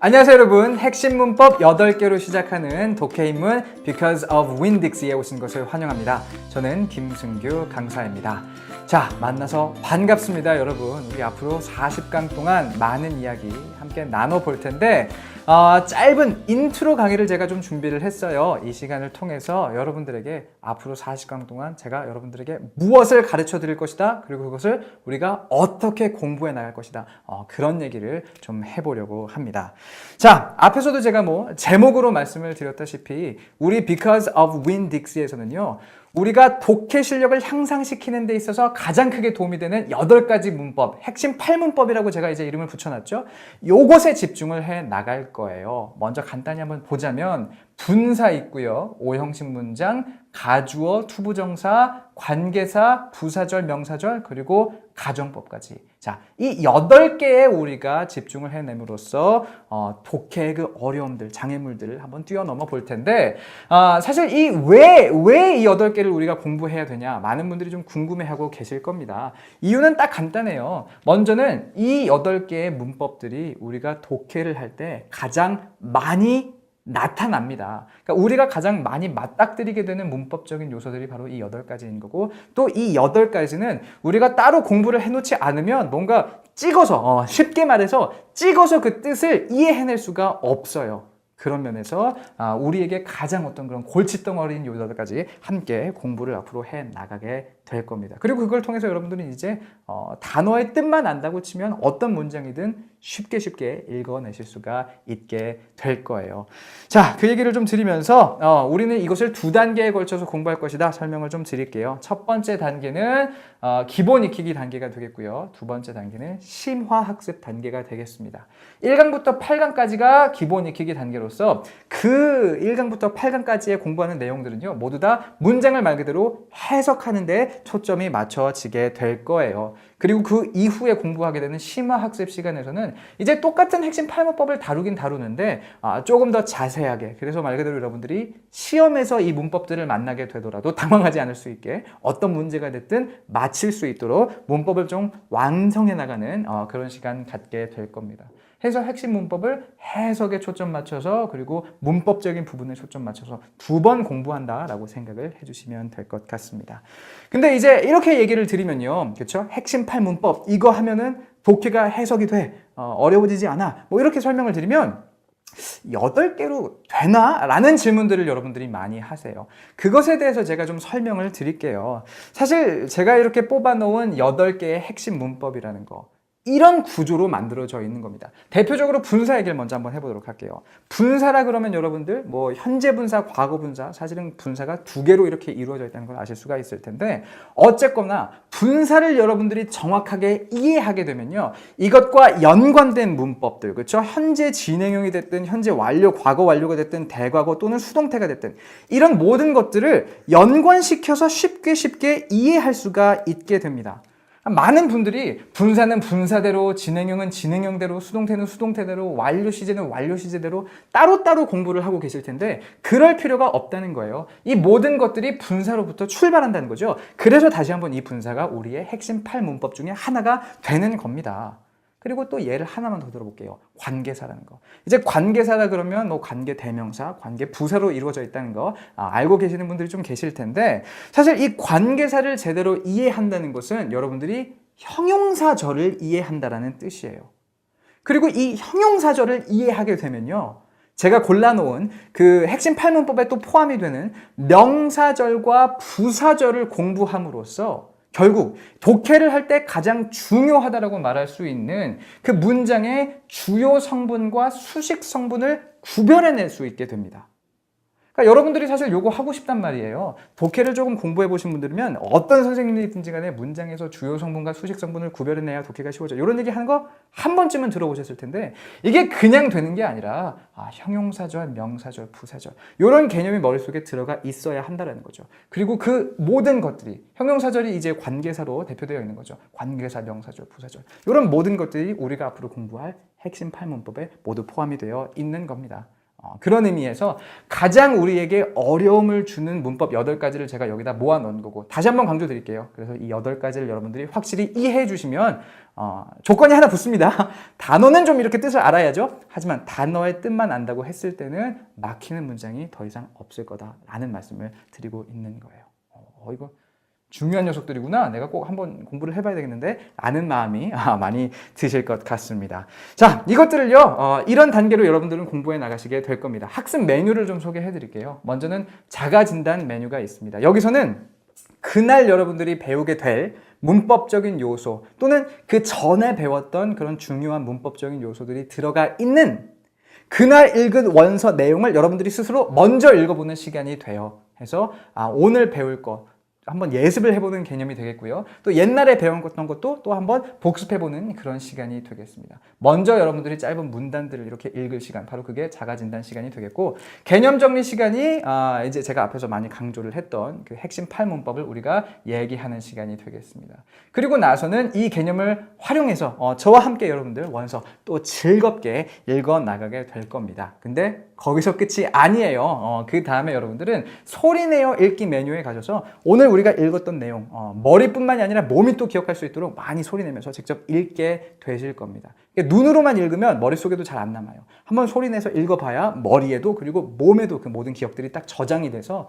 안녕하세요 여러분. 핵심 문법 8개로 시작하는 독해인문 Because of Win-Dixie 에 오신 것을 환영합니다. 저는 김승규 강사입니다. 자, 만나서 반갑습니다 여러분. 우리 앞으로 40강 동안 많은 이야기 함께 나눠볼 텐데 짧은 인트로 강의를 제가 좀 준비를 했어요. 이 시간을 통해서 여러분들에게 앞으로 40강 동안 제가 여러분들에게 무엇을 가르쳐 드릴 것이다, 그리고 그것을 우리가 어떻게 공부해 나갈 것이다, 그런 얘기를 좀 해보려고 합니다. 자, 앞에서도 제가 제목으로 말씀을 드렸다시피 우리 Because of Win-Dixie에서는요, 우리가 독해 실력을 향상시키는 데 있어서 가장 크게 도움이 되는 8가지 문법, 핵심 8문법이라고 제가 이제 이름을 붙여놨죠. 요것에 집중을 해 나갈 거예요. 먼저 간단히 한번 보자면 분사 있고요. 오형식 문장, 가주어, 투부정사, 관계사, 부사절, 명사절, 그리고 가정법까지. 자, 이 8개에 우리가 집중을 해냄으로써 독해의 그 어려움들, 장애물들을 한번 뛰어넘어 볼 텐데, 사실 왜 이 8개를 우리가 공부해야 되냐, 많은 분들이 좀 궁금해하고 계실 겁니다. 이유는 딱 간단해요. 먼저는 이 8개의 문법들이 우리가 독해를 할 때 가장 많이 나타납니다. 그러니까 우리가 가장 많이 맞닥뜨리게 되는 문법적인 요소들이 바로 이 8가지인 거고, 또 이 8가지는 우리가 따로 공부를 해놓지 않으면 뭔가 찍어서, 쉽게 말해서 찍어서 그 뜻을 이해해낼 수가 없어요. 그런 면에서 우리에게 가장 어떤 그런 골칫덩어리인 요 8가지 함께 공부를 앞으로 해 나가게 될 겁니다. 그리고 그걸 통해서 여러분들은 이제 단어의 뜻만 안다고 치면 어떤 문장이든 쉽게 읽어내실 수가 있게 될 거예요. 자, 그 얘기를 좀 드리면서 우리는 이것을 2단계에 걸쳐서 공부할 것이다 설명을 좀 드릴게요. 첫 번째 단계는 기본 익히기 단계가 되겠고요. 두 번째 단계는 심화학습 단계가 되겠습니다. 1강부터 8강까지가 기본 익히기 단계로서 그 1강부터 8강까지의 공부하는 내용들은요, 모두 다 문장을 말 그대로 해석하는 데 초점이 맞춰지게 될 거예요. 그리고 그 이후에 공부하게 되는 심화학습 시간에서는 이제 똑같은 핵심 8문법을 다루긴 다루는데 조금 더 자세하게, 그래서 말 그대로 여러분들이 시험에서 이 문법들을 만나게 되더라도 당황하지 않을 수 있게 어떤 문제가 됐든 맞힐 수 있도록 문법을 좀 완성해 나가는 그런 시간 갖게 될 겁니다. 해서 핵심 문법을 해석에 초점 맞춰서, 그리고 문법적인 부분에 초점 맞춰서 2번 공부한다라고 생각을 해주시면 될 것 같습니다. 근데 이제 이렇게 얘기를 드리면요, 그렇죠? 핵심 8문법 이거 하면은 독해가 해석이 돼, 어려워지지 않아, 이렇게 설명을 드리면 8개로 되나? 라는 질문들을 여러분들이 많이 하세요. 그것에 대해서 제가 좀 설명을 드릴게요. 사실 제가 이렇게 뽑아놓은 8개의 핵심 문법이라는 거, 이런 구조로 만들어져 있는 겁니다. 대표적으로 분사 얘기를 먼저 한번 해보도록 할게요. 분사라 그러면 여러분들 현재 분사, 과거 분사, 사실은 분사가 2개로 이렇게 이루어져 있다는 걸 아실 수가 있을 텐데, 어쨌거나 분사를 여러분들이 정확하게 이해하게 되면요, 이것과 연관된 문법들, 그렇죠? 현재 진행형이 됐든 현재 완료, 과거 완료가 됐든 대과거 또는 수동태가 됐든 이런 모든 것들을 연관시켜서 쉽게 이해할 수가 있게 됩니다. 많은 분들이 분사는 분사대로, 진행형은 진행형대로, 수동태는 수동태대로, 완료 시제는 완료 시제대로 따로따로 공부를 하고 계실 텐데, 그럴 필요가 없다는 거예요. 이 모든 것들이 분사로부터 출발한다는 거죠. 그래서 다시 한번 이 분사가 우리의 핵심 8문법 중에 하나가 되는 겁니다. 그리고 또 예를 하나만 더 들어볼게요. 관계사라는 거. 이제 관계사다 그러면 관계 대명사, 관계 부사로 이루어져 있다는 거 알고 계시는 분들이 좀 계실 텐데, 사실 이 관계사를 제대로 이해한다는 것은 여러분들이 형용사절을 이해한다라는 뜻이에요. 그리고 이 형용사절을 이해하게 되면요, 제가 골라놓은 그 핵심 8문법에 또 포함이 되는 명사절과 부사절을 공부함으로써 결국 독해를 할 때 가장 중요하다라고 말할 수 있는 그 문장의 주요 성분과 수식 성분을 구별해낼 수 있게 됩니다. 그러니까 여러분들이 사실 요거 하고 싶단 말이에요. 독해를 조금 공부해 보신 분들이면 어떤 선생님이든지 간에 문장에서 주요 성분과 수식 성분을 구별해내야 독해가 쉬워져, 이런 얘기 하는 거 한 번쯤은 들어보셨을 텐데, 이게 그냥 되는 게 아니라 형용사절, 명사절, 부사절, 이런 개념이 머릿속에 들어가 있어야 한다는 거죠. 그리고 그 모든 것들이, 형용사절이 이제 관계사로 대표되어 있는 거죠. 관계사, 명사절, 부사절, 이런 모든 것들이 우리가 앞으로 공부할 핵심 8문법에 모두 포함이 되어 있는 겁니다. 그런 의미에서 가장 우리에게 어려움을 주는 문법 8가지를 제가 여기다 모아 놓은 거고, 다시 한번 강조드릴게요. 그래서 이 8가지를 여러분들이 확실히 이해해 주시면 조건이 하나 붙습니다. 단어는 좀 이렇게 뜻을 알아야죠. 하지만 단어의 뜻만 안다고 했을 때는 막히는 문장이 더 이상 없을 거다라는 말씀을 드리고 있는 거예요. 이거 중요한 녀석들이구나. 내가 꼭 한번 공부를 해봐야 되겠는데 아는 마음이 많이 드실 것 같습니다. 자, 이것들을요 이런 단계로 여러분들은 공부해 나가시게 될 겁니다. 학습 메뉴를 좀 소개해 드릴게요. 먼저는 자가진단 메뉴가 있습니다. 여기서는 그날 여러분들이 배우게 될 문법적인 요소 또는 그 전에 배웠던 그런 중요한 문법적인 요소들이 들어가 있는 그날 읽은 원서 내용을 여러분들이 스스로 먼저 읽어보는 시간이 돼요. 해서 오늘 배울 거 한번 예습을 해보는 개념이 되겠고요. 또 옛날에 배웠던 것도 또 한번 복습해보는 그런 시간이 되겠습니다. 먼저 여러분들이 짧은 문단들을 이렇게 읽을 시간, 바로 그게 자가진단 시간이 되겠고, 개념 정리 시간이 이제 제가 앞에서 많이 강조를 했던 그 핵심 8문법을 우리가 얘기하는 시간이 되겠습니다. 그리고 나서는 이 개념을 활용해서 저와 함께 여러분들 원서 또 즐겁게 읽어 나가게 될 겁니다. 근데 거기서 끝이 아니에요. 그 다음에 여러분들은 소리내어 읽기 메뉴에 가셔서 오늘 우리가 읽었던 내용, 머리뿐만이 아니라 몸이 또 기억할 수 있도록 많이 소리내면서 직접 읽게 되실 겁니다. 눈으로만 읽으면 머릿속에도 잘 안 남아요. 한번 소리내서 읽어봐야 머리에도 그리고 몸에도 그 모든 기억들이 딱 저장이 돼서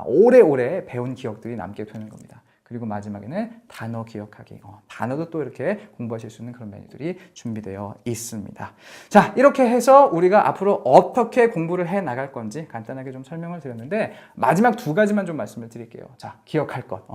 오래오래 배운 기억들이 남게 되는 겁니다. 그리고 마지막에는 단어 기억하기. 단어도 또 이렇게 공부하실 수 있는 그런 메뉴들이 준비되어 있습니다. 자, 이렇게 해서 우리가 앞으로 어떻게 공부를 해 나갈 건지 간단하게 좀 설명을 드렸는데, 마지막 2가지만 좀 말씀을 드릴게요. 자, 기억할 것.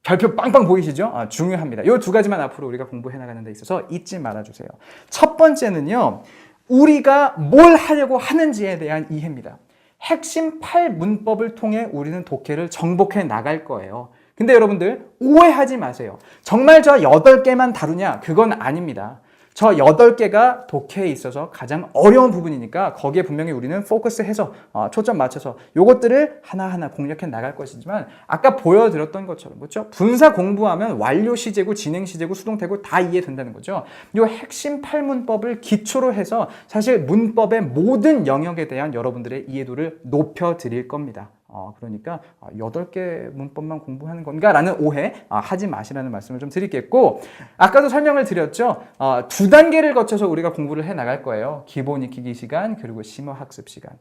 별표 빵빵 보이시죠? 중요합니다. 이 2가지만 앞으로 우리가 공부해 나가는 데 있어서 잊지 말아주세요. 첫 번째는요, 우리가 뭘 하려고 하는지에 대한 이해입니다. 핵심 8문법을 통해 우리는 독해를 정복해 나갈 거예요. 근데 여러분들 오해하지 마세요. 정말 저 8개만 다루냐? 그건 아닙니다. 저 8개가 독해에 있어서 가장 어려운 부분이니까 거기에 분명히 우리는 포커스해서 초점 맞춰서 요것들을 하나하나 공략해 나갈 것이지만, 아까 보여드렸던 것처럼, 그렇죠? 분사 공부하면 완료 시제구, 진행 시제구, 수동태구 다 이해된다는 거죠. 요 핵심 8문법을 기초로 해서 사실 문법의 모든 영역에 대한 여러분들의 이해도를 높여드릴 겁니다. 그러니까 8개 문법만 공부하는 건가? 라는 오해 하지 마시라는 말씀을 좀 드리겠고, 아까도 설명을 드렸죠. 2단계를 거쳐서 우리가 공부를 해 나갈 거예요. 기본 익히기 시간, 그리고 심화 학습 시간.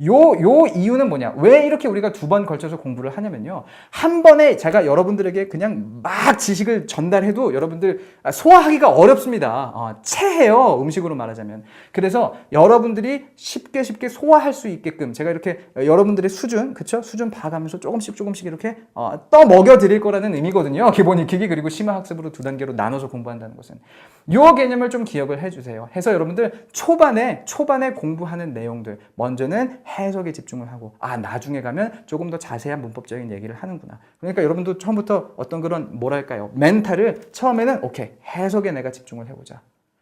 요 이유는 뭐냐? 왜 이렇게 우리가 2번 걸쳐서 공부를 하냐면요, 한 번에 제가 여러분들에게 그냥 막 지식을 전달해도 여러분들 소화하기가 어렵습니다. 체해요, 음식으로 말하자면. 그래서 여러분들이 쉽게 소화할 수 있게끔 제가 이렇게 여러분들의 수준, 그쵸? 수준 봐가면서 조금씩 이렇게 떠먹여 드릴 거라는 의미거든요. 기본 익히기 그리고 심화 학습으로 2단계로 나눠서 공부한다는 것은. 요 개념을 좀 기억을 해주세요. 해서 여러분들 초반에 공부하는 내용들, 먼저는 해석에 집중을 하고, 나중에 가면 조금 더 자세한 문법적인 얘기를 하는구나. 그러니까 여러분도 처음부터 어떤 그런 뭐랄까요, 멘탈을 처음에는 오케이, 해석에 내가 집중을 해보자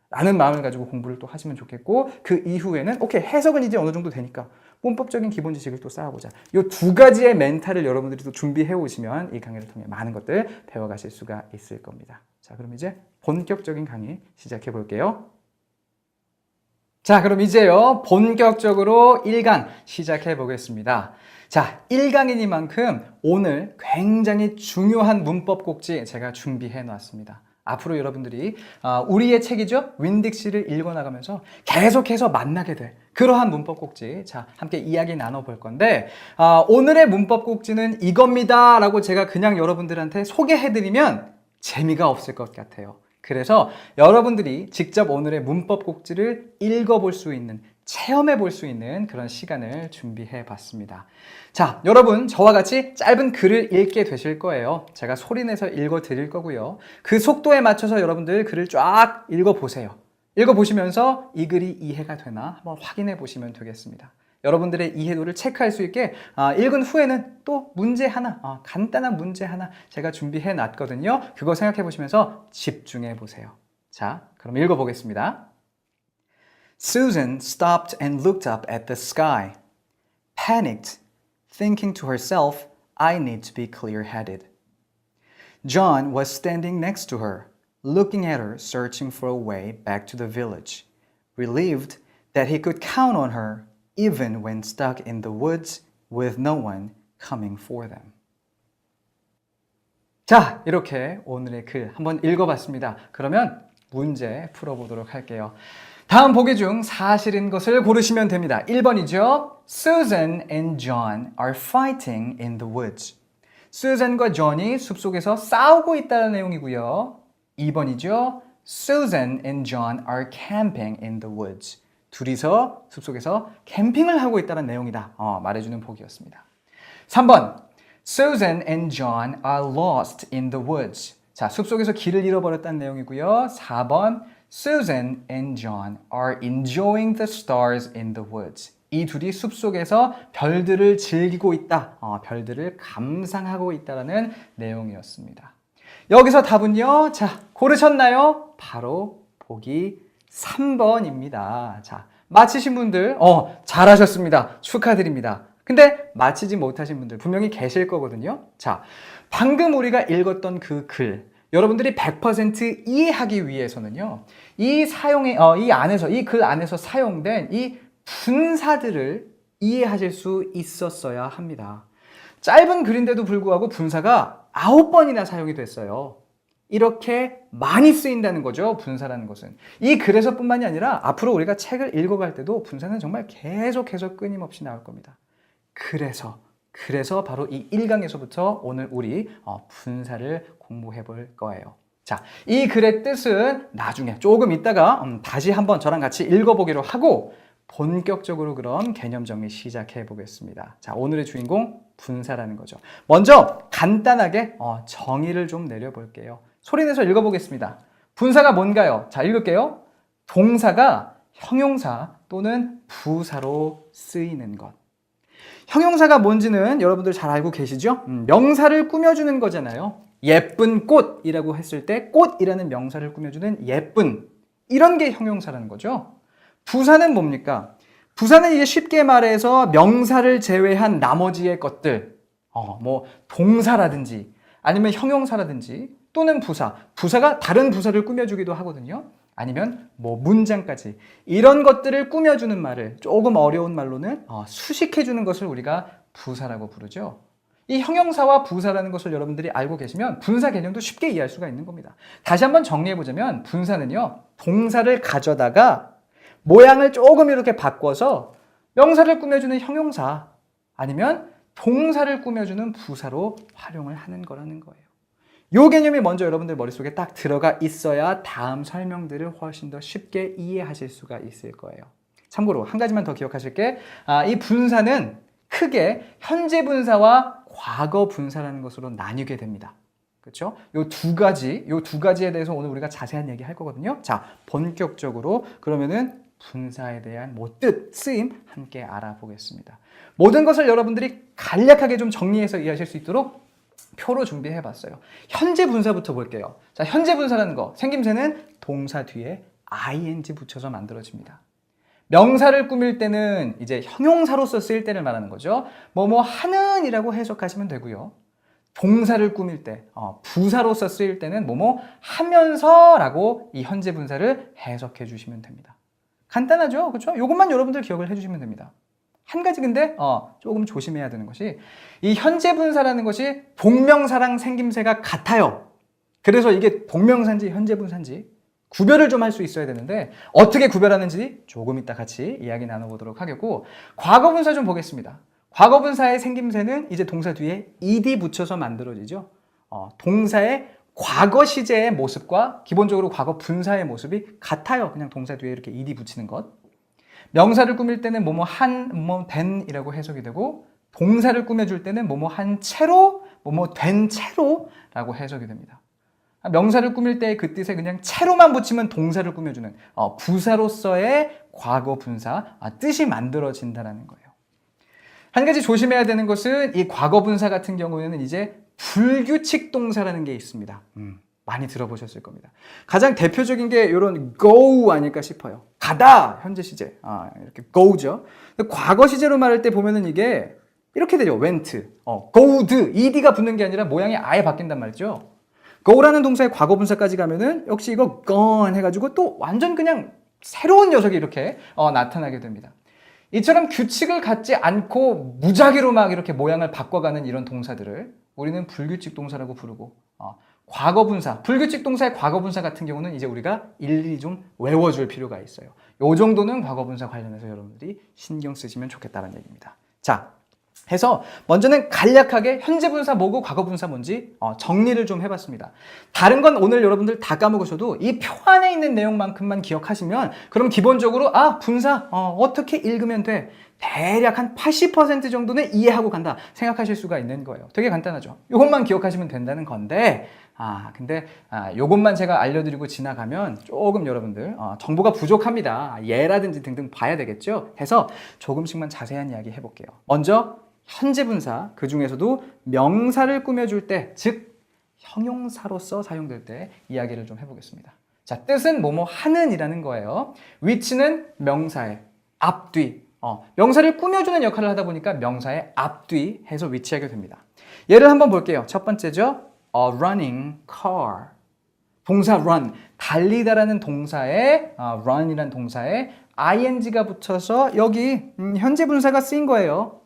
라는 마음을 가지고 공부를 또 하시면 좋겠고, 그 이후에는 오케이, 해석은 이제 어느 정도 되니까 문법적인 기본 지식을 또 쌓아보자. 이 2가지의 멘탈을 여러분들이 또 준비해 오시면 이 강의를 통해 많은 것들 배워가실 수가 있을 겁니다. 자, 그럼 이제 본격적인 강의 시작해 볼게요. 자, 그럼 이제요, 본격적으로 1강 시작해 보겠습니다. 자, 1강이니만큼 오늘 굉장히 중요한 문법 꼭지 제가 준비해 놨습니다. 앞으로 여러분들이 우리의 책이죠, 윈딕스를 읽어나가면서 계속해서 만나게 될 그러한 문법 꼭지, 자, 함께 이야기 나눠볼 건데, 오늘의 문법 꼭지는 이겁니다 라고 제가 그냥 여러분들한테 소개해드리면 재미가 없을 것 같아요. 그래서 여러분들이 직접 오늘의 문법 꼭지를 읽어볼 수 있는, 체험해 볼 수 있는 그런 시간을 준비해 봤습니다. 자, 여러분 저와 같이 짧은 글을 읽게 되실 거예요. 제가 소리내서 읽어 드릴 거고요. 그 속도에 맞춰서 여러분들 글을 쫙 읽어 보세요. 읽어 보시면서 이 글이 이해가 되나 한번 확인해 보시면 되겠습니다. 여러분들의 이해도를 체크할 수 있게 읽은 후에는 또 문제 하나, 간단한 문제 하나 제가 준비해 놨거든요. 그거 생각해 보시면서 집중해 보세요. 자, 그럼 읽어 보겠습니다. Susan stopped and looked up at the sky. Panicked, thinking to herself, I need to be clear-headed. John was standing next to her, looking at her, searching for a way back to the village. Relieved that he could count on her, even when stuck in the woods with no one coming for them. 자, 이렇게 오늘의 글 한번 읽어봤습니다. 그러면 문제 풀어보도록 할게요. 다음 보기 중 사실인 것을 고르시면 됩니다. 1번이죠. Susan and John are fighting in the woods. Susan과 John이 숲속에서 싸우고 있다는 내용이고요. 2번이죠. Susan and John are camping in the woods. 둘이서 숲속에서 캠핑을 하고 있다는 내용이다. 말해주는 보기였습니다. 3번. Susan and John are lost in the woods. 자, 숲속에서 길을 잃어버렸다는 내용이고요. 4번. Susan and John are enjoying the stars in the woods. 이 둘이 숲속에서 별들을 즐기고 있다. 별들을 감상하고 있다는 내용이었습니다. 여기서 답은요. 자, 고르셨나요? 바로 보기 3번입니다. 자, 맞히신 분들 잘하셨습니다. 축하드립니다. 근데 맞히지 못하신 분들 분명히 계실 거거든요. 자, 방금 우리가 읽었던 그 글 여러분들이 100% 이해하기 위해서는요. 이 글 안에서 사용된 이 분사들을 이해하실 수 있었어야 합니다. 짧은 글인데도 불구하고 분사가 9번이나 사용이 됐어요. 이렇게 많이 쓰인다는 거죠. 분사라는 것은. 이 글에서뿐만이 아니라 앞으로 우리가 책을 읽어갈 때도 분사는 정말 계속해서 끊임없이 나올 겁니다. 그래서 바로 이 1강에서부터 오늘 우리 분사를 공부해 볼 거예요. 자, 이 글의 뜻은 나중에 조금 있다가 다시 한번 저랑 같이 읽어보기로 하고 본격적으로 그럼 개념 정리 시작해 보겠습니다. 자, 오늘의 주인공 분사라는 거죠. 먼저 간단하게 정의를 좀 내려볼게요. 소리내서 읽어보겠습니다. 분사가 뭔가요? 자, 읽을게요. 동사가 형용사 또는 부사로 쓰이는 것. 형용사가 뭔지는 여러분들 잘 알고 계시죠? 명사를 꾸며주는 거잖아요. 예쁜 꽃이라고 했을 때 꽃이라는 명사를 꾸며주는 예쁜 이런 게 형용사라는 거죠. 부사는 뭡니까? 부사는 이제 쉽게 말해서 명사를 제외한 나머지의 것들 뭐 동사라든지 아니면 형용사라든지 또는 부사가 다른 부사를 꾸며주기도 하거든요. 아니면 뭐 문장까지 이런 것들을 꾸며주는 말을 조금 어려운 말로는 수식해주는 것을 우리가 부사라고 부르죠. 이 형용사와 부사라는 것을 여러분들이 알고 계시면 분사 개념도 쉽게 이해할 수가 있는 겁니다. 다시 한번 정리해보자면 분사는요. 동사를 가져다가 모양을 조금 이렇게 바꿔서 명사를 꾸며주는 형용사 아니면 동사를 꾸며주는 부사로 활용을 하는 거라는 거예요. 이 개념이 먼저 여러분들 머릿속에 딱 들어가 있어야 다음 설명들을 훨씬 더 쉽게 이해하실 수가 있을 거예요. 참고로 한 가지만 더 기억하실 게 이 분사는 크게 현재 분사와 과거 분사라는 것으로 나뉘게 됩니다. 그렇죠? 요 두 가지에 대해서 오늘 우리가 자세한 얘기 할 거거든요. 자, 본격적으로 그러면은 분사에 대한 뜻, 쓰임 함께 알아보겠습니다. 모든 것을 여러분들이 간략하게 좀 정리해서 이해하실 수 있도록 표로 준비해 봤어요. 현재 분사부터 볼게요. 자, 현재 분사라는 거 생김새는 동사 뒤에 ing 붙여서 만들어집니다. 명사를 꾸밀 때는 이제 형용사로서 쓰일 때를 말하는 거죠. 뭐뭐 하는 이라고 해석하시면 되고요. 동사를 꾸밀 때 부사로서 쓰일 때는 뭐뭐 하면서라고 이 현재 분사를 해석해 주시면 됩니다. 간단하죠? 그렇죠? 이것만 여러분들 기억을 해 주시면 됩니다. 한 가지 근데 조금 조심해야 되는 것이 이 현재 분사라는 것이 동명사랑 생김새가 같아요. 그래서 이게 동명사인지 현재 분사인지 구별을 좀 할 수 있어야 되는데 어떻게 구별하는지 조금 이따 같이 이야기 나눠보도록 하겠고 과거 분사 좀 보겠습니다. 과거 분사의 생김새는 이제 동사 뒤에 ed 붙여서 만들어지죠. 동사의 과거 시제의 모습과 기본적으로 과거 분사의 모습이 같아요. 그냥 동사 뒤에 이렇게 ed 붙이는 것. 명사를 꾸밀 때는 뭐뭐 한, 뭐뭐 된이라고 해석이 되고 동사를 꾸며줄 때는 뭐뭐 한 채로, 뭐뭐 된 채로라고 해석이 됩니다. 명사를 꾸밀 때의 그 뜻에 그냥 채로만 붙이면 동사를 꾸며주는 부사로서의 과거 분사 뜻이 만들어진다는 거예요. 한 가지 조심해야 되는 것은 이 과거 분사 같은 경우에는 이제 불규칙 동사라는 게 있습니다. 많이 들어보셨을 겁니다. 가장 대표적인 게 이런 go 아닐까 싶어요. 가다 현재 시제 이렇게 go죠. 과거 시제로 말할 때 보면은 이게 이렇게 되죠. went, goed, ed가 붙는 게 아니라 모양이 아예 바뀐단 말이죠. go라는 동사의 과거 분사까지 가면은 역시 이거 gone 해가지고 또 완전 그냥 새로운 녀석이 이렇게 나타나게 됩니다. 이처럼 규칙을 갖지 않고 무작위로 막 이렇게 모양을 바꿔가는 이런 동사들을 우리는 불규칙 동사라고 부르고, 과거분사, 불규칙 동사의 과거분사 같은 경우는 이제 우리가 일일이 좀 외워줄 필요가 있어요. 요 정도는 과거분사 관련해서 여러분들이 신경 쓰시면 좋겠다는 얘기입니다. 자, 해서 먼저는 간략하게 현재분사 뭐고 과거분사 뭔지 정리를 좀 해봤습니다. 다른 건 오늘 여러분들 다 까먹으셔도 이 표 안에 있는 내용만큼만 기억하시면 그럼 기본적으로 분사 어떻게 읽으면 돼? 대략 한 80% 정도는 이해하고 간다 생각하실 수가 있는 거예요. 되게 간단하죠. 이것만 기억하시면 된다는 건데 근데 요것만 제가 알려드리고 지나가면 조금 여러분들 정보가 부족합니다. 예라든지 등등 봐야 되겠죠. 해서 조금씩만 자세한 이야기 해볼게요. 먼저 현재 분사, 그 중에서도 명사를 꾸며줄 때, 즉 형용사로서 사용될 때 이야기를 좀 해보겠습니다. 자, 뜻은 뭐뭐 하는 이라는 거예요. 위치는 명사의 앞뒤, 명사를 꾸며주는 역할을 하다 보니까 명사의 앞뒤 해서 위치하게 됩니다. 예를 한번 볼게요. 첫 번째죠. A running car. 동사 run, 달리다라는 동사에 run이라는 동사에 ing가 붙어서 여기 현재 분사가 쓰인 거예요.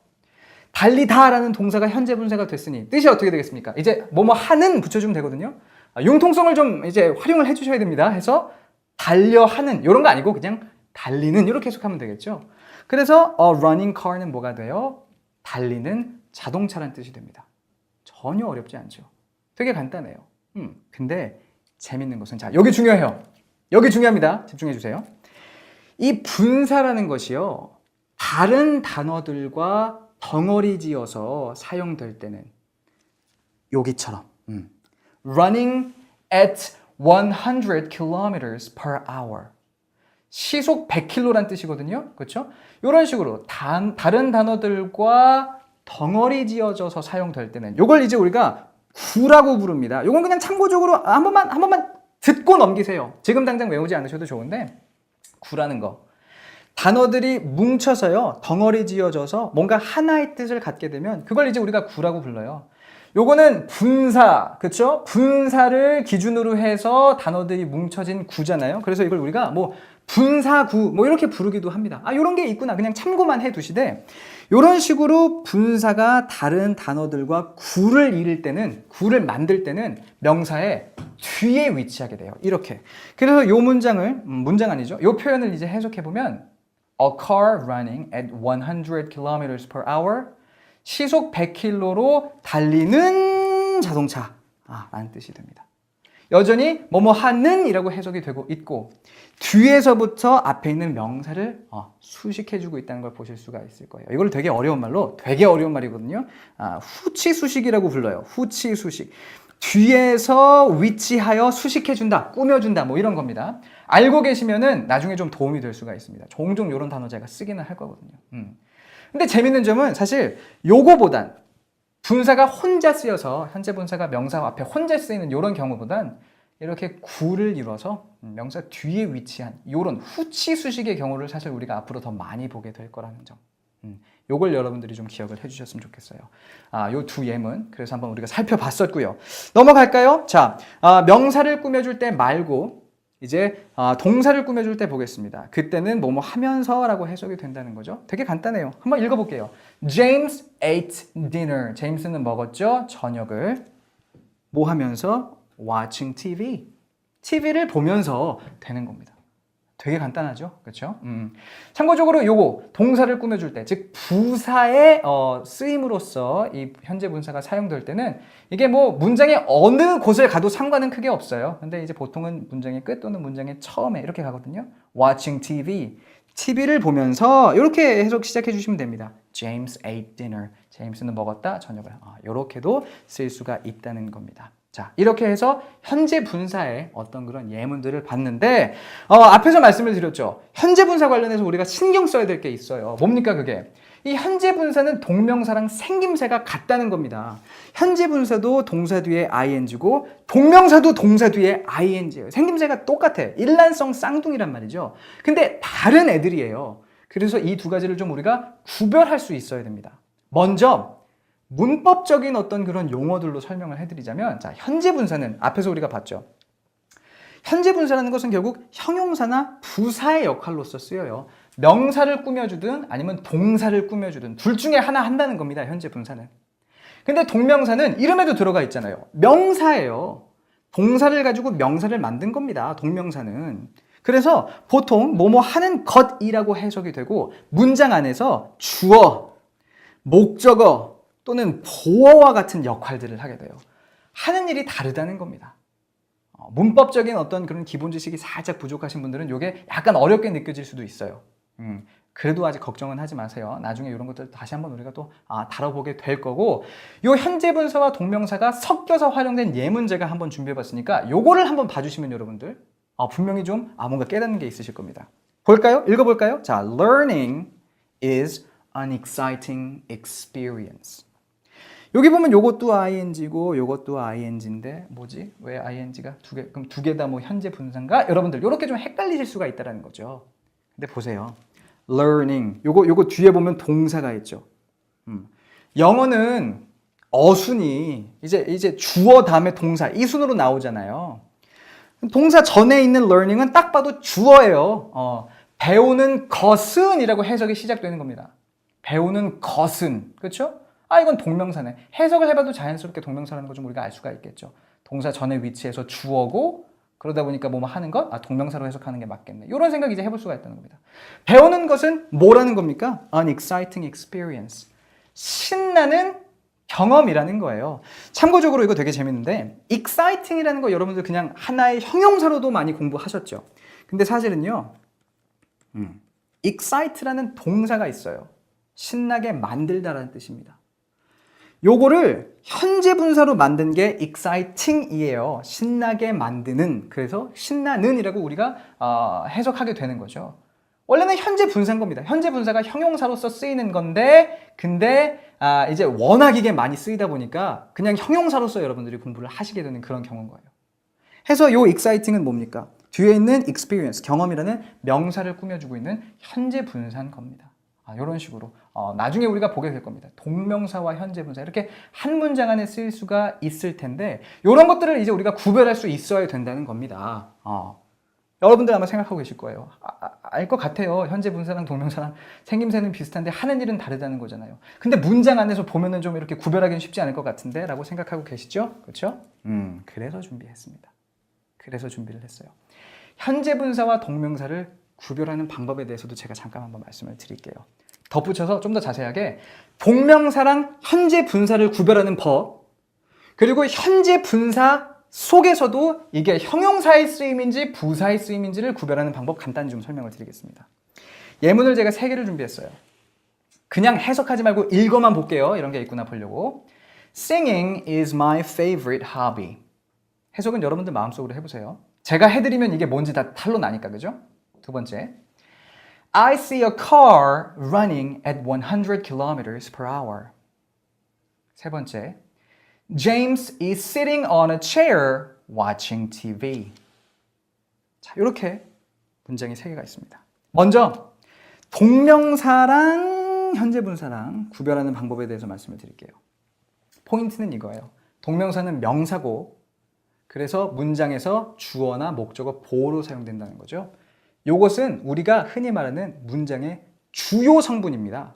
달리다라는 동사가 현재 분사가 됐으니 뜻이 어떻게 되겠습니까? 이제 뭐뭐 하는 붙여주면 되거든요. 융통성을 좀 이제 활용을 해주셔야 됩니다. 해서 달려하는 이런 거 아니고 그냥 달리는 이렇게 해석하면 되겠죠. 그래서 a running car는 뭐가 돼요? 달리는 자동차란 뜻이 됩니다. 전혀 어렵지 않죠. 되게 간단해요. 근데 재밌는 것은 자 여기 중요해요. 여기 중요합니다. 집중해 주세요. 이 분사라는 것이요. 다른 단어들과 덩어리 지어서 사용될 때는 여기처럼 running at 100 kilometers per hour 시속 100km란 뜻이거든요. 그렇죠? 이런 식으로 다른 단어들과 덩어리 지어져서 사용될 때는 이걸 이제 우리가 구라고 부릅니다. 이건 그냥 참고적으로 한 번만 듣고 넘기세요. 지금 당장 외우지 않으셔도 좋은데 구라는 거. 단어들이 뭉쳐서요, 덩어리 지어져서 뭔가 하나의 뜻을 갖게 되면 그걸 이제 우리가 구라고 불러요. 요거는 분사, 그쵸? 분사를 기준으로 해서 단어들이 뭉쳐진 구잖아요. 그래서 이걸 우리가 뭐 분사구 뭐 이렇게 부르기도 합니다. 요런 게 있구나. 그냥 참고만 해 두시되 요런 식으로 분사가 다른 단어들과 구를 이룰 때는, 구를 만들 때는 명사의 뒤에 위치하게 돼요. 이렇게. 그래서 요 문장을, 문장 아니죠? 요 표현을 이제 해석해 보면 A car running at 100 kilometers per hour 시속 100km로 달리는 자동차 라는 뜻이 됩니다. 여전히 뭐뭐 하는 이라고 해석이 되고 있고 뒤에서부터 앞에 있는 명사를 수식해주고 있다는 걸 보실 수가 있을 거예요. 이걸 되게 어려운 말로, 되게 어려운 말이거든요. 후치수식이라고 불러요. 후치수식. 뒤에서 위치하여 수식해준다, 꾸며준다 뭐 이런 겁니다. 알고 계시면은 나중에 좀 도움이 될 수가 있습니다. 종종 이런 단어 제가 쓰기는 할 거거든요. 근데 재밌는 점은 사실 요거보단 분사가 혼자 쓰여서 현재 분사가 명사 앞에 혼자 쓰이는 이런 경우보단 이렇게 구를 이뤄서 명사 뒤에 위치한 이런 후치 수식의 경우를 사실 우리가 앞으로 더 많이 보게 될 거라는 점. 요걸 여러분들이 좀 기억을 해주셨으면 좋겠어요. 요 두 예문 그래서 한번 우리가 살펴봤었고요. 넘어갈까요? 자, 명사를 꾸며줄 때 말고 이제 동사를 꾸며줄 때 보겠습니다. 그때는 뭐뭐 하면서라고 해석이 된다는 거죠. 되게 간단해요. 한번 읽어볼게요. James ate dinner. 제임스는 먹었죠. 저녁을. 뭐 하면서? Watching TV. TV를 보면서 되는 겁니다. 되게 간단하죠? 그렇죠? 참고적으로 요거 동사를 꾸며줄 때, 즉 부사의 쓰임으로써 이 현재 분사가 사용될 때는 이게 뭐 문장의 어느 곳을 가도 상관은 크게 없어요. 근데 이제 보통은 문장의 끝 또는 문장의 처음에 이렇게 가거든요. Watching TV. TV를 보면서 이렇게 해석 시작해 주시면 됩니다. James ate dinner. 제임스는 먹었다, 저녁을. 이렇게도 쓸 수가 있다는 겁니다. 자, 이렇게 해서 현재 분사의 어떤 그런 예문들을 봤는데 앞에서 말씀을 드렸죠. 현재 분사 관련해서 우리가 신경 써야 될 게 있어요. 뭡니까 그게? 이 현재 분사는 동명사랑 생김새가 같다는 겁니다. 현재 분사도 동사 뒤에 ing고 동명사도 동사 뒤에 ing예요. 생김새가 똑같아. 일란성 쌍둥이란 말이죠. 근데 다른 애들이에요. 그래서 이 두 가지를 좀 우리가 구별할 수 있어야 됩니다. 먼저 문법적인 어떤 그런 용어들로 설명을 해드리자면, 자, 현재 분사는 앞에서 우리가 봤죠. 현재 분사라는 것은 결국 형용사나 부사의 역할로서 쓰여요. 명사를 꾸며주든 아니면 동사를 꾸며주든 둘 중에 하나 한다는 겁니다. 현재 분사는. 근데 동명사는 이름에도 들어가 있잖아요. 명사예요. 동사를 가지고 명사를 만든 겁니다. 동명사는. 그래서 보통 뭐뭐 하는 것이라고 해석이 되고 문장 안에서 주어, 목적어 또는 보어와 같은 역할들을 하게 돼요. 하는 일이 다르다는 겁니다. 문법적인 어떤 그런 기본 지식이 살짝 부족하신 분들은 이게 약간 어렵게 느껴질 수도 있어요. 그래도 아직 걱정은 하지 마세요. 나중에 이런 것들 다시 한번 우리가 또 다뤄보게 될 거고, 요 현재 분사와 동명사가 섞여서 활용된 예문제가 한번 준비해봤으니까 요거를 한번 봐주시면 여러분들 분명히 좀 뭔가 깨닫는 게 있으실 겁니다. 볼까요? 읽어볼까요? 자, learning is an exciting experience. 여기 보면 요것도 ing고 요것도 ing인데 뭐지? 왜 ing가 두 개? 그럼 두 개 다 뭐 현재 분사인가? 여러분들 이렇게 좀 헷갈리실 수가 있다는 거죠. 근데 보세요. learning 요거 뒤에 보면 동사가 있죠. 영어는 어순이 이제 주어 다음에 동사 이 순으로 나오잖아요. 동사 전에 있는 learning은 딱 봐도 주어예요. 배우는 것은 이라고 해석이 시작되는 겁니다. 배우는 것은, 그렇죠? 이건 동명사네. 해석을 해봐도 자연스럽게 동명사라는 거 좀 우리가 알 수가 있겠죠. 동사 전에 위치해서 주어고 그러다 보니까 뭐 하는 것? 동명사로 해석하는 게 맞겠네. 이런 생각 이제 해볼 수가 있다는 겁니다. 배우는 것은 뭐라는 겁니까? An exciting experience. 신나는 경험이라는 거예요. 참고적으로 이거 되게 재밌는데 exciting이라는 거 여러분들 그냥 하나의 형용사로도 많이 공부하셨죠. 근데 사실은요. excite라는 동사가 있어요. 신나게 만들다라는 뜻입니다. 요거를 현재 분사로 만든 게 exciting이에요. 신나게 만드는, 그래서 신나는 이라고 우리가 해석하게 되는 거죠. 원래는 현재 분사인 겁니다. 현재 분사가 형용사로서 쓰이는 건데 근데 이제 워낙 이게 많이 쓰이다 보니까 그냥 형용사로서 여러분들이 공부를 하시게 되는 그런 경우인 거예요. 해서 요 exciting은 뭡니까? 뒤에 있는 experience, 경험이라는 명사를 꾸며주고 있는 현재 분사인 겁니다. 이런 식으로 나중에 우리가 보게 될 겁니다. 동명사와 현재 분사 이렇게 한 문장 안에 쓰일 수가 있을 텐데 이런 것들을 이제 우리가 구별할 수 있어야 된다는 겁니다. 여러분들 아마 생각하고 계실 거예요. 알 것 같아요. 현재 분사랑 동명사랑 생김새는 비슷한데 하는 일은 다르다는 거잖아요. 근데 문장 안에서 보면은 좀 이렇게 구별하기는 쉽지 않을 것 같은데 라고 생각하고 계시죠? 그렇죠? 그래서 준비했습니다. 그래서 준비를 했어요. 현재 분사와 동명사를 구별하는 방법에 대해서도 제가 잠깐 한번 말씀을 드릴게요. 덧붙여서 좀 더 자세하게 동명사랑 현재 분사를 구별하는 법, 그리고 현재 분사 속에서도 이게 형용사의 쓰임인지 부사의 쓰임인지를 구별하는 방법 간단히 좀 설명을 드리겠습니다. 예문을 제가 3개를 준비했어요. 그냥 해석하지 말고 읽어만 볼게요. 이런 게 있구나 보려고. Singing is my favorite hobby. 해석은 여러분들 마음속으로 해보세요. 제가 해드리면 이게 뭔지 다 탈로 나니까, 그죠? 두 번째, I see a car running at 100 kilometers per hour. 세 번째, James is sitting on a chair watching TV. 자, 이렇게 문장이 3개가 있습니다. 먼저 동명사랑 현재 분사랑 구별하는 방법에 대해서 말씀을 드릴게요. 포인트는 이거예요. 동명사는 명사고 그래서 문장에서 주어나 목적어 보어로 사용된다는 거죠. 이것은 우리가 흔히 말하는 문장의 주요 성분입니다.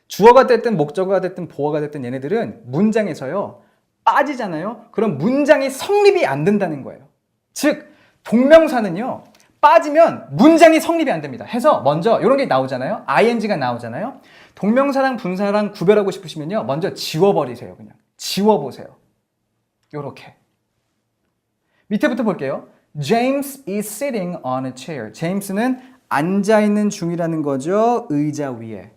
주어가 됐든 목적어가 됐든 보어가 됐든 얘네들은 문장에서요 빠지잖아요. 그럼 문장이 성립이 안 된다는 거예요. 즉 동명사는요 빠지면 문장이 성립이 안 됩니다. 해서 먼저 이런 게 나오잖아요. ing가 나오잖아요. 동명사랑 분사랑 구별하고 싶으시면요 먼저 지워버리세요. 그냥 지워보세요. 요렇게 밑에부터 볼게요. James is sitting on a chair. 제임스는 앉아있는 중이라는 거죠. 의자 위에.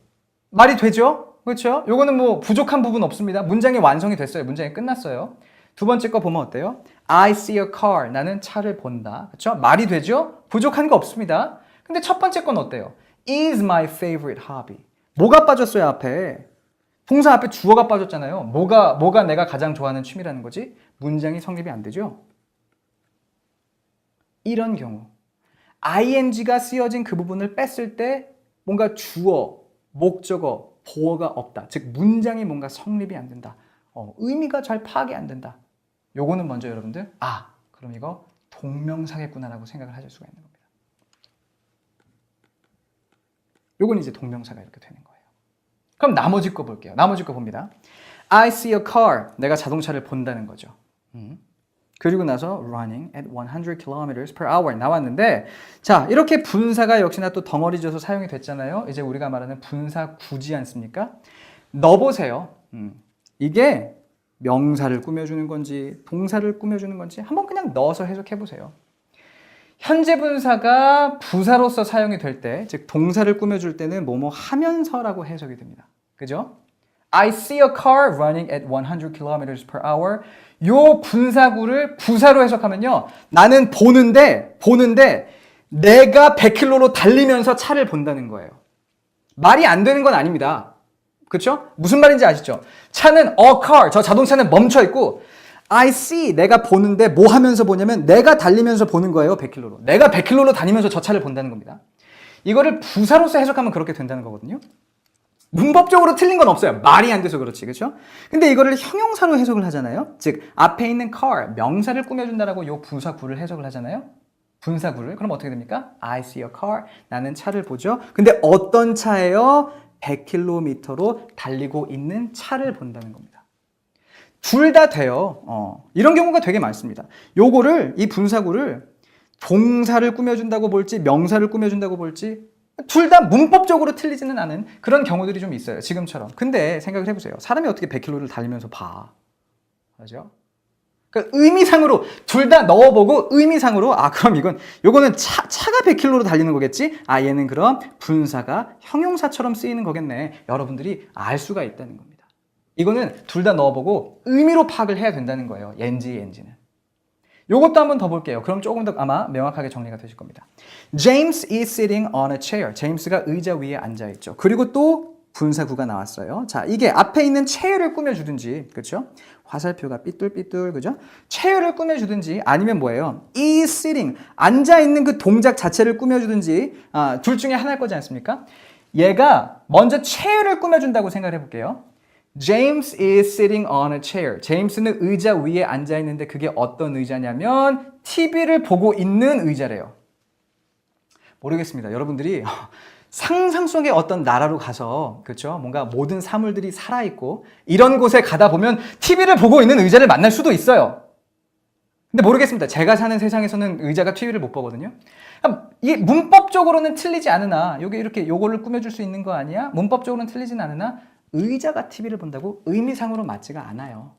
말이 되죠? 그렇죠? 요거는 뭐 부족한 부분 없습니다. 문장이 완성이 됐어요. 문장이 끝났어요. 두 번째 거 보면 어때요? I see a car. 나는 차를 본다. 그렇죠? 말이 되죠? 부족한 거 없습니다. 근데 첫 번째 건 어때요? Is my favorite hobby. 뭐가 빠졌어요, 앞에? 동사 앞에 주어가 빠졌잖아요. 뭐가 내가 가장 좋아하는 취미라는 거지? 문장이 성립이 안 되죠? 이런 경우 ing가 쓰여진 그 부분을 뺐을 때 뭔가 주어, 목적어, 보어가 없다. 즉 문장이 뭔가 성립이 안 된다. 의미가 잘 파악이 안 된다. 요거는 먼저 여러분들 그럼 이거 동명사겠구나라고 생각을 하실 수가 있는 겁니다. 요건 이제 동명사가 이렇게 되는 거예요. 그럼 나머지 거 볼게요. 나머지 거 봅니다. I see a car. 내가 자동차를 본다는 거죠. 그리고 나서 running at 100 kilometers per hour 나왔는데 자 이렇게 분사가 역시나 또 덩어리져서 사용이 됐잖아요. 이제 우리가 말하는 분사 구지 않습니까? 넣어보세요. 이게 명사를 꾸며주는 건지 동사를 꾸며주는 건지 한번 그냥 넣어서 해석해보세요. 현재 분사가 부사로서 사용이 될 때, 즉 동사를 꾸며줄 때는 뭐뭐 하면서라고 해석이 됩니다. 그죠? I see a car running at 100 kilometers per hour. 요 분사구를 부사로 해석하면요. 나는 보는데 내가 100km로 달리면서 차를 본다는 거예요. 말이 안 되는 건 아닙니다. 그렇죠? 무슨 말인지 아시죠? 차는 a car, 저 자동차는 멈춰 있고 I see, 내가 보는데 뭐 하면서 보냐면 내가 달리면서 보는 거예요, 100km로. 내가 100km로 다니면서 저 차를 본다는 겁니다. 이거를 부사로서 해석하면 그렇게 된다는 거거든요. 문법적으로 틀린 건 없어요. 말이 안 돼서 그렇지, 그렇죠? 근데 이거를 형용사로 해석을 하잖아요. 즉 앞에 있는 car, 명사를 꾸며준다라고 요 부사구를 해석을 하잖아요. 분사구를. 그럼 어떻게 됩니까? I see a car, 나는 차를 보죠. 근데 어떤 차예요? 100km로 달리고 있는 차를 본다는 겁니다. 둘 다 돼요. 이런 경우가 되게 많습니다. 요거를, 이 분사구를 동사를 꾸며준다고 볼지 명사를 꾸며준다고 볼지 둘 다 문법적으로 틀리지는 않은 그런 경우들이 좀 있어요. 지금처럼. 근데 생각을 해보세요. 사람이 어떻게 100km를 달리면서 봐? 맞죠? 그러니까 의미상으로 둘 다 넣어보고 의미상으로 그럼 요거는 차가 100km로 달리는 거겠지? 얘는 그럼 분사가 형용사처럼 쓰이는 거겠네. 여러분들이 알 수가 있다는 겁니다. 이거는 둘 다 넣어보고 의미로 파악을 해야 된다는 거예요. 옌지는. 요것도 한번 더 볼게요. 그럼 조금 더 아마 명확하게 정리가 되실 겁니다. James is sitting on a chair. 제임스가 의자 위에 앉아있죠. 그리고 또 분사구가 나왔어요. 자, 이게 앞에 있는 chair를 꾸며주든지, 그렇죠? 화살표가 삐뚤삐뚤, 그죠? chair를 꾸며주든지 아니면 뭐예요? is sitting, 앉아있는 그 동작 자체를 꾸며주든지 둘 중에 하나일 거지 않습니까? 얘가 먼저 chair를 꾸며준다고 생각을 해볼게요. James is sitting on a chair. 제임스는 의자 위에 앉아 있는데 그게 어떤 의자냐면 TV를 보고 있는 의자래요. 모르겠습니다. 여러분들이 상상 속의 어떤 나라로 가서 그렇죠? 뭔가 모든 사물들이 살아 있고 이런 곳에 가다 보면 TV를 보고 있는 의자를 만날 수도 있어요. 근데 모르겠습니다. 제가 사는 세상에서는 의자가 TV를 못 보거든요. 이게 문법적으로는 틀리지 않으나 요거를 꾸며줄 수 있는 거 아니야? 문법적으로는 틀리진 않으나 의자가 TV를 본다고 의미상으로 맞지가 않아요.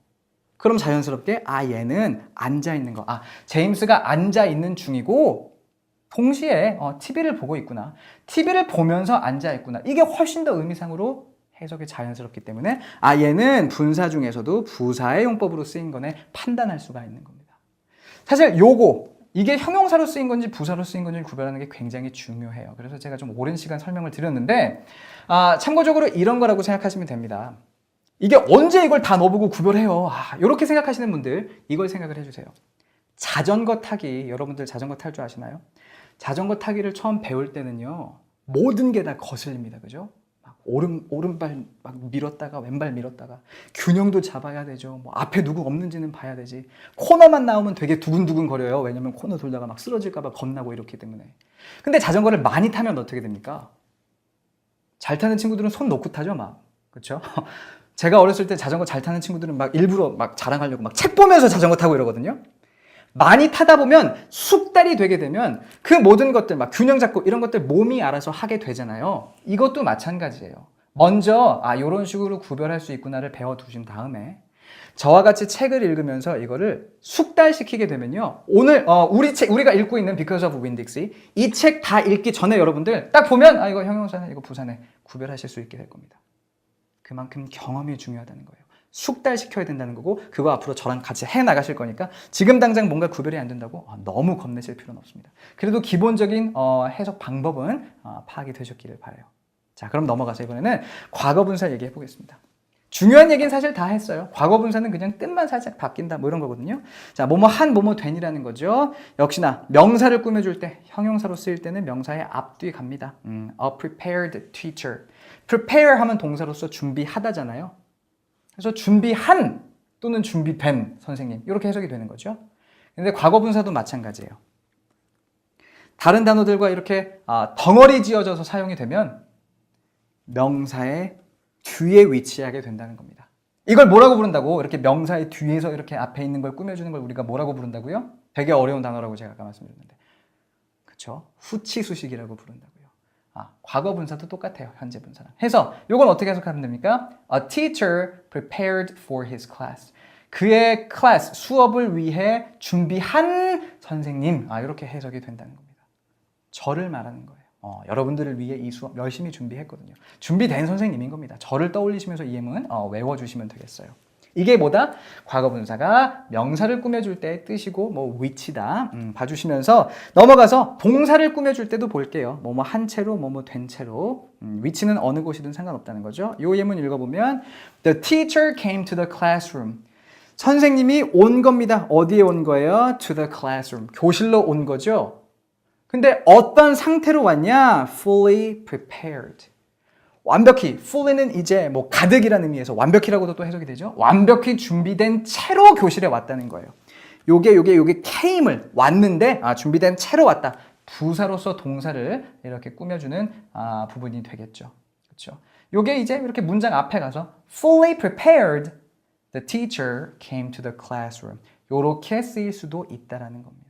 그럼 자연스럽게 얘는 앉아있는 거. 제임스가 앉아있는 중이고 동시에 TV를 보고 있구나. TV를 보면서 앉아있구나. 이게 훨씬 더 의미상으로 해석이 자연스럽기 때문에 얘는 분사 중에서도 부사의 용법으로 쓰인 거네 판단할 수가 있는 겁니다. 사실 이게 형용사로 쓰인 건지 부사로 쓰인 건지 구별하는 게 굉장히 중요해요. 그래서 제가 좀 오랜 시간 설명을 드렸는데 참고적으로 이런 거라고 생각하시면 됩니다. 이게 언제 이걸 다 넣어보고 구별해요? 이렇게 생각하시는 분들 이걸 생각을 해주세요. 자전거 타기, 여러분들 자전거 탈 줄 아시나요? 자전거 타기를 처음 배울 때는요. 모든 게 다 거슬립니다. 그죠? 오른발 막 밀었다가 왼발 밀었다가 균형도 잡아야 되죠. 뭐 앞에 누구 없는지는 봐야 되지. 코너만 나오면 되게 두근두근 거려요. 왜냐면 코너 돌다가 막 쓰러질까 봐 겁나고 이렇기 때문에. 근데 자전거를 많이 타면 어떻게 됩니까? 잘 타는 친구들은 손 놓고 타죠, 막. 그렇죠? 제가 어렸을 때 자전거 잘 타는 친구들은 막 일부러 막 자랑하려고 막 책 보면서 자전거 타고 이러거든요. 많이 타다 보면 숙달이 되게 되면 그 모든 것들 막 균형 잡고 이런 것들 몸이 알아서 하게 되잖아요. 이것도 마찬가지예요. 먼저 이런 식으로 구별할 수 있구나를 배워두신 다음에 저와 같이 책을 읽으면서 이거를 숙달시키게 되면요. 오늘 우리가 읽고 있는 Because of Winn-Dixie 이 책 다 읽기 전에 여러분들 딱 보면 이거 형용사네 이거 부사네 구별하실 수 있게 될 겁니다. 그만큼 경험이 중요하다는 거예요. 숙달시켜야 된다는 거고 그거 앞으로 저랑 같이 해나가실 거니까 지금 당장 뭔가 구별이 안 된다고 너무 겁내실 필요는 없습니다. 그래도 기본적인 해석 방법은 파악이 되셨기를 바라요. 자, 그럼 넘어가서 이번에는 과거분사 얘기해 보겠습니다. 중요한 얘기는 사실 다 했어요. 과거분사는 그냥 뜻만 살짝 바뀐다 뭐 이런 거거든요. 자, 뭐뭐 한 뭐뭐 된이라는 거죠. 역시나 명사를 꾸며줄 때 형용사로 쓰일 때는 명사의 앞뒤 갑니다. A prepared teacher. prepare 하면 동사로서 준비하다잖아요. 그래서 준비한 또는 준비된 선생님 이렇게 해석이 되는 거죠. 근데 과거분사도 마찬가지예요. 다른 단어들과 이렇게 덩어리 지어져서 사용이 되면 명사의 뒤에 위치하게 된다는 겁니다. 이걸 뭐라고 부른다고? 이렇게 명사의 뒤에서 이렇게 앞에 있는 걸 꾸며주는 걸 우리가 뭐라고 부른다고요? 되게 어려운 단어라고 제가 아까 말씀드렸는데, 그쵸? 후치수식이라고 부른다고요. 과거 분사도 똑같아요. 현재 분사랑. 해서 이건 어떻게 해석하면 됩니까? A teacher prepared for his class. 그의 클래스, 수업을 위해 준비한 선생님. 이렇게 해석이 된다는 겁니다. 저를 말하는 거예요. 여러분들을 위해 이 수업 열심히 준비했거든요. 준비된 선생님인 겁니다. 저를 떠올리시면서 이 예문 외워주시면 되겠어요. 이게 뭐다? 과거 분사가 명사를 꾸며줄 때의 뜻이고 뭐 위치다. 봐주시면서 넘어가서 동사를 꾸며줄 때도 볼게요. 뭐뭐 한 채로 뭐뭐 된 채로. 위치는 어느 곳이든 상관없다는 거죠. 이 예문 읽어보면 The teacher came to the classroom. 선생님이 온 겁니다. 어디에 온 거예요? To the classroom. 교실로 온 거죠. 근데 어떤 상태로 왔냐? Fully prepared. 완벽히, fully는 이제 뭐 가득이라는 의미에서 완벽히라고도 또 해석이 되죠. 완벽히 준비된 채로 교실에 왔다는 거예요. 요게 came을 왔는데 준비된 채로 왔다. 부사로서 동사를 이렇게 꾸며주는 부분이 되겠죠. 그렇죠? 요게 이제 이렇게 문장 앞에 가서 fully prepared, the teacher came to the classroom. 요렇게 쓰일 수도 있다라는 겁니다.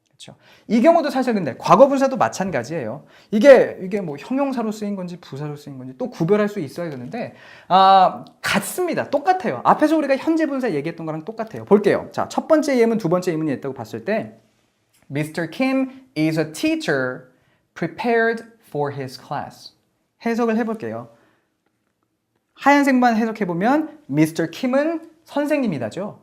그렇죠? 이 경우도 사실 근데 과거 분사도 마찬가지예요. 이게 뭐 형용사로 쓰인 건지 부사로 쓰인 건지 또 구별할 수 있어야 되는데 같습니다. 똑같아요. 앞에서 우리가 현재 분사 얘기했던 거랑 똑같아요. 볼게요. 자, 첫 번째 예문, 두 번째 예문이 있다고 봤을 때 Mr. Kim is a teacher prepared for his class. 해석을 해볼게요. 하얀색만 해석해보면 Mr. Kim은 선생님이다죠.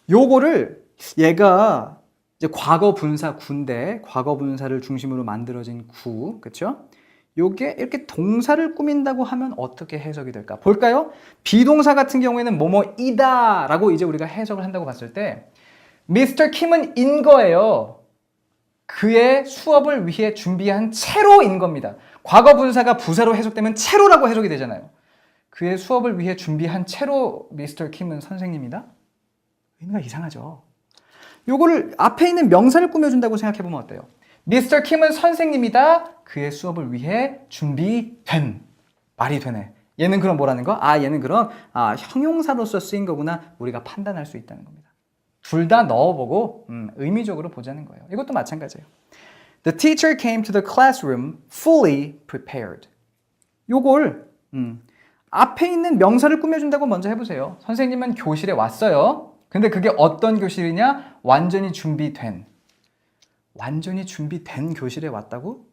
요거를 얘가 이제 과거 분사 구인데 과거 분사를 중심으로 만들어진 구, 그렇죠? 요게 이렇게 동사를 꾸민다고 하면 어떻게 해석이 될까? 볼까요? 비동사 같은 경우에는 뭐뭐이다라고 이제 우리가 해석을 한다고 봤을 때 Mr. Kim은 인 거예요. 그의 수업을 위해 준비한 채로인 겁니다. 과거 분사가 부사로 해석되면 채로라고 해석이 되잖아요. 그의 수업을 위해 준비한 채로 Mr. Kim은 선생님이다? 의미가 이상하죠. 요거를 앞에 있는 명사를 꾸며준다고 생각해보면 어때요? Mr. Kim은 선생님이다. 그의 수업을 위해 준비된. 말이 되네. 얘는 그럼 뭐라는 거? 얘는 그럼 형용사로서 쓰인 거구나. 우리가 판단할 수 있다는 겁니다. 둘 다 넣어보고 의미적으로 보자는 거예요. 이것도 마찬가지예요. The teacher came to the classroom fully prepared. 요걸 앞에 있는 명사를 꾸며준다고 먼저 해보세요. 선생님은 교실에 왔어요. 근데 그게 어떤 교실이냐? 완전히 준비된 교실에 왔다고?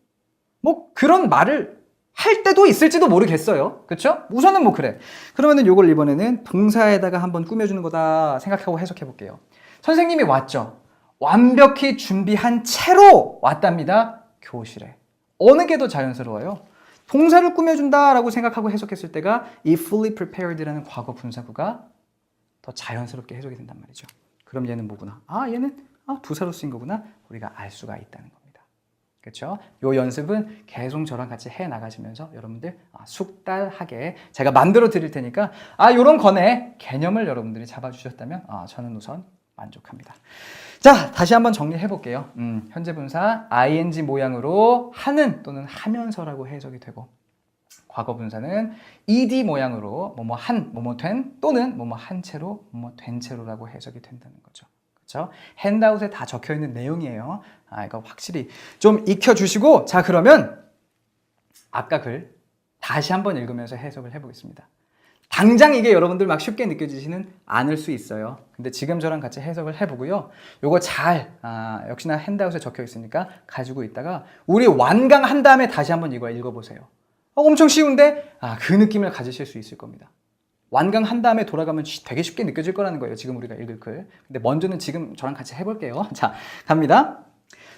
뭐 그런 말을 할 때도 있을지도 모르겠어요. 그렇죠? 우선은 뭐 그래. 그러면은 요걸 이번에는 동사에다가 한번 꾸며주는 거다 생각하고 해석해 볼게요. 선생님이 왔죠. 완벽히 준비한 채로 왔답니다. 교실에. 어느 게 더 자연스러워요? 동사를 꾸며준다라고 생각하고 해석했을 때가 이 fully prepared라는 과거 분사구가 더 자연스럽게 해석이 된단 말이죠. 그럼 얘는 뭐구나? 얘는 부사로 쓰인 거구나. 우리가 알 수가 있다는 겁니다. 그렇죠? 요 연습은 계속 저랑 같이 해 나가시면서 여러분들 숙달하게 제가 만들어 드릴 테니까 요런 거네 개념을 여러분들이 잡아주셨다면 저는 우선 만족합니다. 자, 다시 한번 정리해 볼게요. 현재 분사 ing 모양으로 하는 또는 하면서라고 해석이 되고 과거 분사는 ed 모양으로 뭐뭐 한, 뭐뭐 된 또는 뭐뭐 한 채로, 뭐뭐 된 채로라고 해석이 된다는 거죠. 그렇죠? 핸드아웃에 다 적혀 있는 내용이에요. 이거 확실히 좀 익혀주시고 자 그러면 아까 글 다시 한번 읽으면서 해석을 해보겠습니다. 당장 이게 여러분들 막 쉽게 느껴지지는 않을 수 있어요. 근데 지금 저랑 같이 해석을 해보고요. 요거 잘 역시나 핸드아웃에 적혀 있으니까 가지고 있다가 우리 완강한 다음에 다시 한번 이거 읽어보세요. 엄청 쉬운데 그 느낌을 가지실 수 있을 겁니다. 완강한 다음에 돌아가면 되게 쉽게 느껴질 거라는 거예요. 지금 우리가 읽을 글. 근데 먼저는 지금 저랑 같이 해볼게요. 자, 갑니다.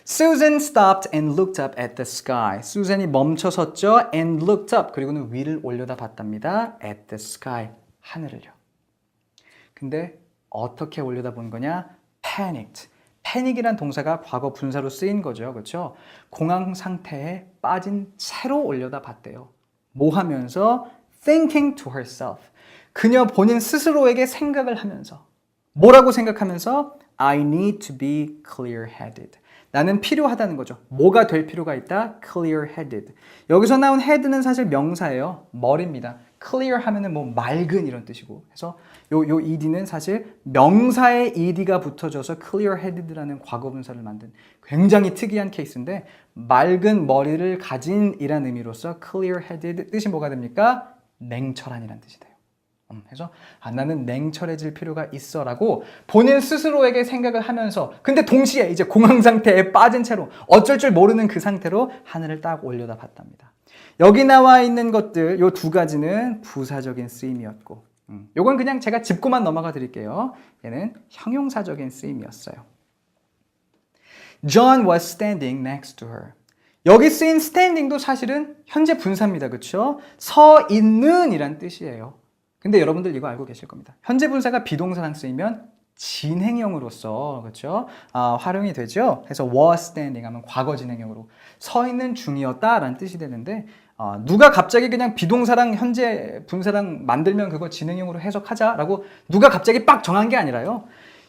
Susan stopped and looked up at the sky. 수잔이 멈춰섰죠. and looked up. 그리고는 위를 올려다봤답니다. at the sky. 하늘을요. 근데 어떻게 올려다본 거냐? panicked. 패닉이란 동사가 과거 분사로 쓰인 거죠. 그렇죠? 공황 상태에 빠진 채로 올려다봤대요. 뭐 하면서? thinking to herself. 그녀 본인 스스로에게 생각을 하면서 뭐라고 생각하면서? I need to be clear-headed. 나는 필요하다는 거죠. 뭐가 될 필요가 있다? clear-headed. 여기서 나온 head는 사실 명사예요. 머리입니다. clear 하면은 뭐 맑은 이런 뜻이고. 그래서 요 ed는 사실 명사에 ed가 붙어져서 clear-headed라는 과거분사를 만든 굉장히 특이한 케이스인데 맑은 머리를 가진이란 의미로서 clear-headed 뜻이 뭐가 됩니까? 냉철한이란 뜻이 돼요. 그래서 나는 냉철해질 필요가 있어 라고 본인 스스로에게 생각을 하면서 근데 동시에 이제 공황 상태에 빠진 채로 어쩔 줄 모르는 그 상태로 하늘을 딱 올려다 봤답니다. 여기 나와 있는 것들 요 두 가지는 부사적인 쓰임이었고 요건 그냥 제가 짚고만 넘어가 드릴게요. 얘는 형용사적인 쓰임이었어요. John was standing next to her. 여기 쓰인 standing도 사실은 현재 분사입니다. 그렇죠? 서 있는 이란 뜻이에요. 근데 여러분들 이거 알고 계실 겁니다. 현재 분사가 비동사랑 쓰이면 진행형으로서 그렇죠? 활용이 되죠. 그래서 was standing 하면 과거 진행형으로 서 있는 중이었다라는 뜻이 되는데 누가 갑자기 그냥 비동사랑 현재 분사랑 만들면 그거 진행형으로 해석하자라고 누가 갑자기 빡 정한 게 아니라요.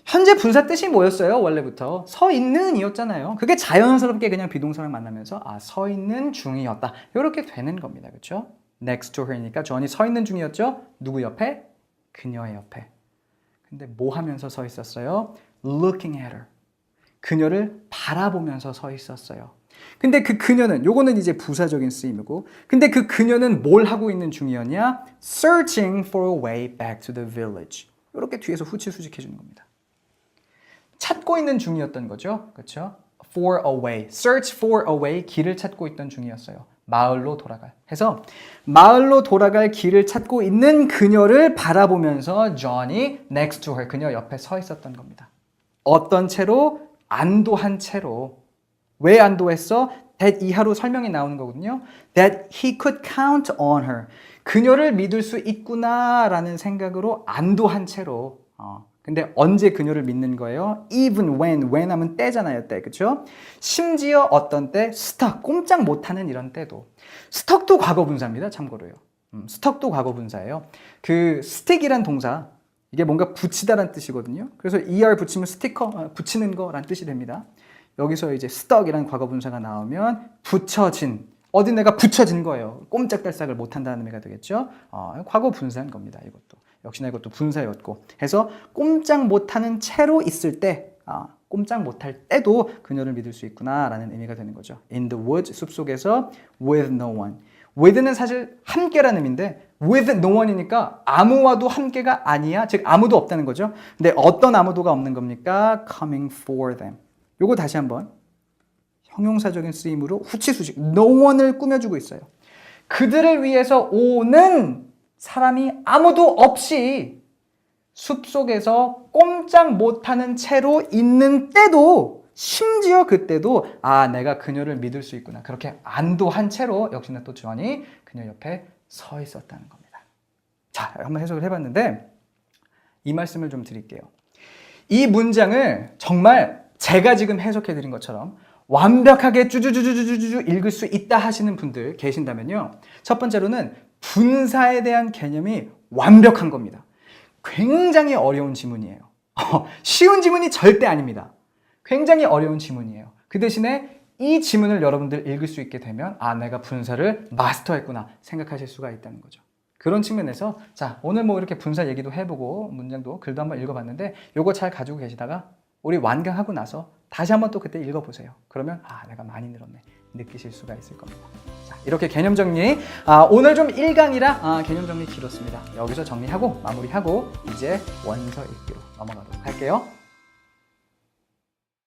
현재 분사 뜻이 뭐였어요? 원래부터 서 있는 이었잖아요. 그게 자연스럽게 그냥 비동사랑 만나면서 서 있는 중이었다. 이렇게 되는 겁니다. 그렇죠? next to her니까 존이 서 있는 중이었죠? 누구 옆에? 그녀의 옆에. 근데 뭐 하면서 서 있었어요? looking at her. 그녀를 바라보면서 서 있었어요. 근데 그 그녀는 요거는 이제 부사적인 쓰임이고 근데 그 그녀는 뭘 하고 있는 중이었냐? searching for a way back to the village. 이렇게 뒤에서 후치수직해 주는 겁니다. 찾고 있는 중이었던 거죠. 그렇죠? for a way. search for a way. 길을 찾고 있던 중이었어요. 마을로 돌아갈. 해서 마을로 돌아갈 길을 찾고 있는 그녀를 바라보면서 존이 next to her. 그녀 옆에 서 있었던 겁니다. 어떤 채로? 안도한 채로. 왜 안도했어? that 이하로 설명이 나오는 거거든요. that he could count on her. 그녀를 믿을 수 있구나라는 생각으로 안도한 채로 근데 언제 그녀를 믿는 거예요? even when 하면 때잖아요, 때. 그렇죠? 심지어 어떤 때? stuck, 꼼짝 못하는 이런 때도. stuck도 과거분사입니다, 참고로요. stuck도 과거분사예요. 그 stick이란 동사, 이게 뭔가 붙이다란 뜻이거든요. 그래서 er 붙이면 스티커, 붙이는 거란 뜻이 됩니다. 여기서 이제 stuck이란 과거분사가 나오면 붙여진, 어디 내가 붙여진 거예요. 꼼짝달싹을 못한다는 의미가 되겠죠? 과거분사인 겁니다, 이것도. 역시나 이것도 분사였고 해서 꼼짝 못하는 채로 있을 때 꼼짝 못할 때도 그녀를 믿을 수 있구나 라는 의미가 되는 거죠. In the woods, 숲속에서 with no one. with는 사실 함께라는 의미인데 with no one이니까 아무와도 함께가 아니야. 즉 아무도 없다는 거죠. 근데 어떤 아무도가 없는 겁니까? coming for them. 요거 다시 한번 형용사적인 쓰임으로 후치수직 no one을 꾸며주고 있어요. 그들을 위해서 오는 사람이 아무도 없이 숲속에서 꼼짝 못하는 채로 있는 때도 심지어 그때도 내가 그녀를 믿을 수 있구나. 그렇게 안도한 채로 역시나 또 존이 그녀 옆에 서 있었다는 겁니다. 자, 한번 해석을 해봤는데 이 말씀을 좀 드릴게요. 이 문장을 정말 제가 지금 해석해드린 것처럼 완벽하게 쭈쭈쭈쭈쭈쭈 읽을 수 있다 하시는 분들 계신다면요. 첫 번째로는 분사에 대한 개념이 완벽한 겁니다. 굉장히 어려운 지문이에요. 쉬운 지문이 절대 아닙니다. 굉장히 어려운 지문이에요. 그 대신에 이 지문을 여러분들 읽을 수 있게 되면 내가 분사를 마스터했구나 생각하실 수가 있다는 거죠. 그런 측면에서 자 오늘 뭐 이렇게 분사 얘기도 해보고 문장도 글도 한번 읽어봤는데 요거 잘 가지고 계시다가 우리 완강하고 나서 다시 한번 또 그때 읽어보세요. 그러면 내가 많이 늘었네 느끼실 수가 있을 겁니다. 자, 이렇게 개념 정리 오늘 좀 1강이라 개념 정리 길었습니다. 여기서 정리하고 마무리하고 이제 원서 읽기로 넘어가도록 할게요.